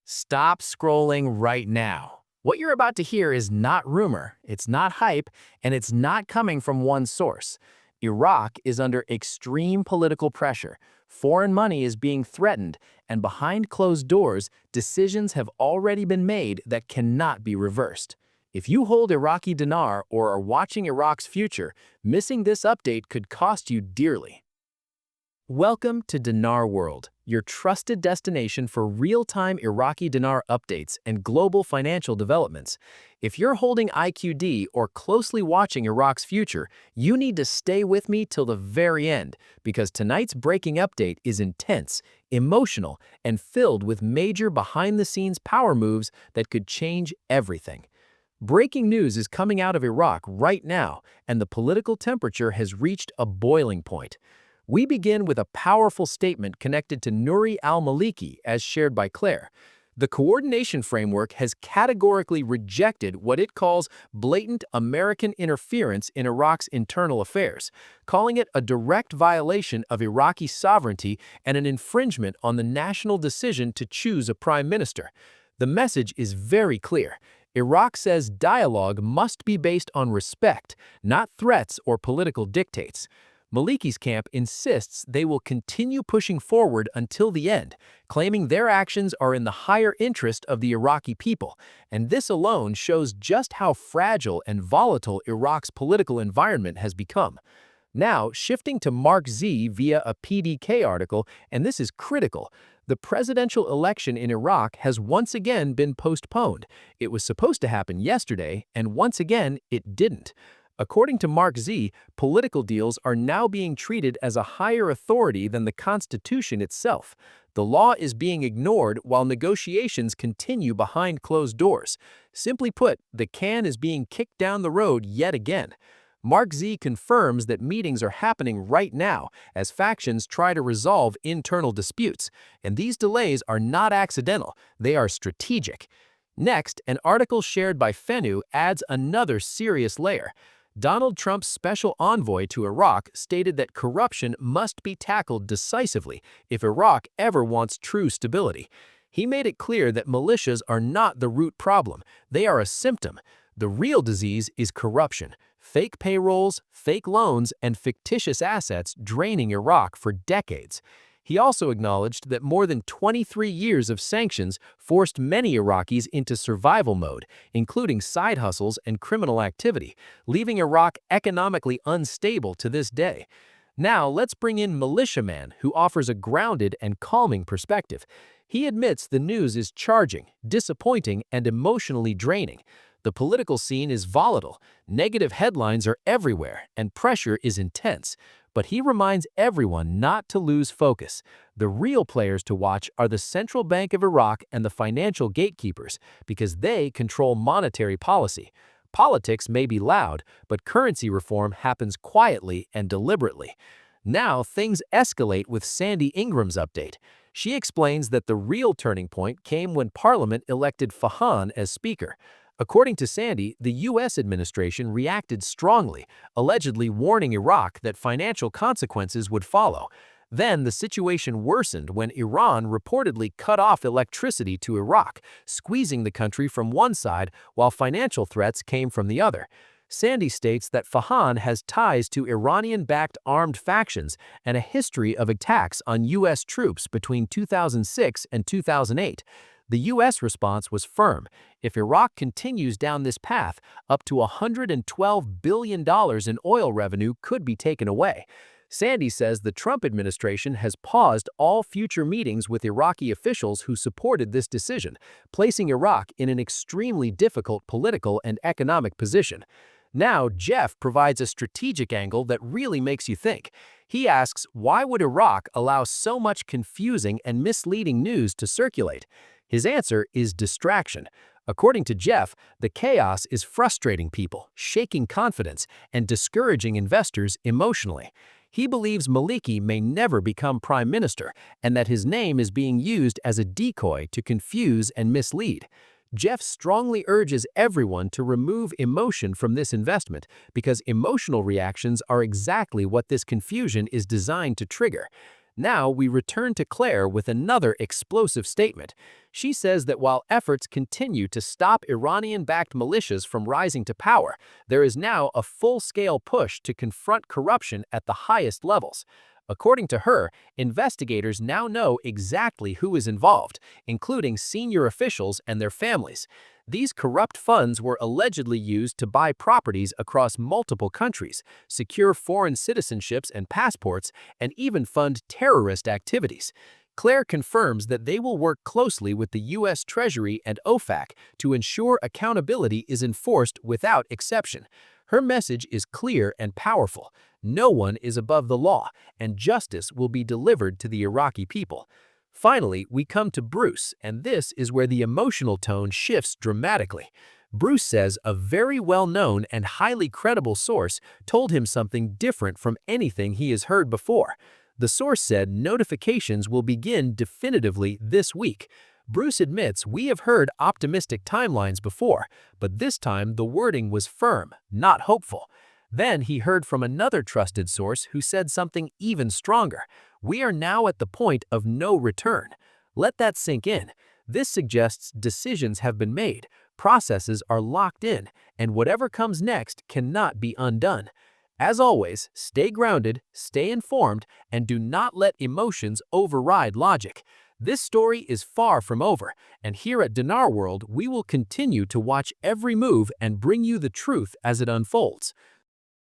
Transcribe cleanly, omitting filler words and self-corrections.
Stop scrolling right now. What you're about to hear is not rumor, it's not hype, and it's not coming from one source. Iraq is under extreme political pressure. Foreign money is being threatened, and behind closed doors, decisions have already been made that cannot be reversed. If you hold Iraqi dinar or are watching Iraq's future, missing this update could cost you dearly. Welcome to Dinar World, your trusted destination for real-time Iraqi dinar updates and global financial developments. If you're holding IQD or closely watching Iraq's future, you need to stay with me till the very end, because tonight's breaking update is intense, emotional, and filled with major behind-the-scenes power moves that could change everything. Breaking news is coming out of Iraq right now, and the political temperature has reached a boiling point. We begin with a powerful statement connected to Nouri al-Maliki as shared by Claire. The coordination framework has categorically rejected what it calls blatant American interference in Iraq's internal affairs, calling it a direct violation of Iraqi sovereignty and an infringement on the national decision to choose a prime minister. The message is very clear. Iraq says dialogue must be based on respect, not threats or political dictates. Maliki's camp insists they will continue pushing forward until the end, claiming their actions are in the higher interest of the Iraqi people, and this alone shows just how fragile and volatile Iraq's political environment has become. Now, shifting to Mark Z via a PDK article, and this is critical, the presidential election in Iraq has once again been postponed. It was supposed to happen yesterday, and once again, it didn't. According to Mark Z, political deals are now being treated as a higher authority than the Constitution itself. The law is being ignored while negotiations continue behind closed doors. Simply put, the can is being kicked down the road yet again. Mark Z confirms that meetings are happening right now as factions try to resolve internal disputes, and these delays are not accidental, they are strategic. Next, an article shared by Fenu adds another serious layer. Donald Trump's special envoy to Iraq stated that corruption must be tackled decisively if Iraq ever wants true stability. He made it clear that militias are not the root problem, they are a symptom. The real disease is corruption, fake payrolls, fake loans, and fictitious assets draining Iraq for decades. He also acknowledged that more than 23 years of sanctions forced many Iraqis into survival mode, including side hustles and criminal activity, leaving Iraq economically unstable to this day. Now, let's bring in Militiaman, who offers a grounded and calming perspective. He admits the news is charging, disappointing, and emotionally draining. The political scene is volatile, negative headlines are everywhere, and pressure is intense. But he reminds everyone not to lose focus. The real players to watch are the Central Bank of Iraq and the financial gatekeepers, because they control monetary policy. Politics may be loud, but currency reform happens quietly and deliberately. Now things escalate with Sandy Ingram's update. She explains that the real turning point came when Parliament elected Fahan as Speaker. According to Sandy, the U.S. administration reacted strongly, allegedly warning Iraq that financial consequences would follow. Then the situation worsened when Iran reportedly cut off electricity to Iraq, squeezing the country from one side while financial threats came from the other. Sandy states that Fahan has ties to Iranian-backed armed factions and a history of attacks on U.S. troops between 2006 and 2008. The U.S. response was firm. If Iraq continues down this path, up to $112 billion in oil revenue could be taken away. Sandy says the Trump administration has paused all future meetings with Iraqi officials who supported this decision, placing Iraq in an extremely difficult political and economic position. Now, Jeff provides a strategic angle that really makes you think. He asks, why would Iraq allow so much confusing and misleading news to circulate? His answer is distraction. According to Jeff, the chaos is frustrating people, shaking confidence, and discouraging investors emotionally. He believes Maliki may never become prime minister and that his name is being used as a decoy to confuse and mislead. Jeff strongly urges everyone to remove emotion from this investment because emotional reactions are exactly what this confusion is designed to trigger. Now we return to Claire with another explosive statement. She says that while efforts continue to stop Iranian-backed militias from rising to power, there is now a full-scale push to confront corruption at the highest levels. According to her, investigators now know exactly who is involved, including senior officials and their families. These corrupt funds were allegedly used to buy properties across multiple countries, secure foreign citizenships and passports, and even fund terrorist activities. Claire confirms that they will work closely with the U.S. Treasury and OFAC to ensure accountability is enforced without exception. Her message is clear and powerful. No one is above the law, and justice will be delivered to the Iraqi people. Finally, we come to Bruce, and this is where the emotional tone shifts dramatically. Bruce says a very well-known and highly credible source told him something different from anything he has heard before. The source said notifications will begin definitively this week. Bruce admits we have heard optimistic timelines before, but this time the wording was firm, not hopeful. Then he heard from another trusted source who said something even stronger. We are now at the point of no return. Let that sink in. This suggests decisions have been made, processes are locked in, and whatever comes next cannot be undone. As always, stay grounded, stay informed, and do not let emotions override logic. This story is far from over, and here at Dinar World, we will continue to watch every move and bring you the truth as it unfolds.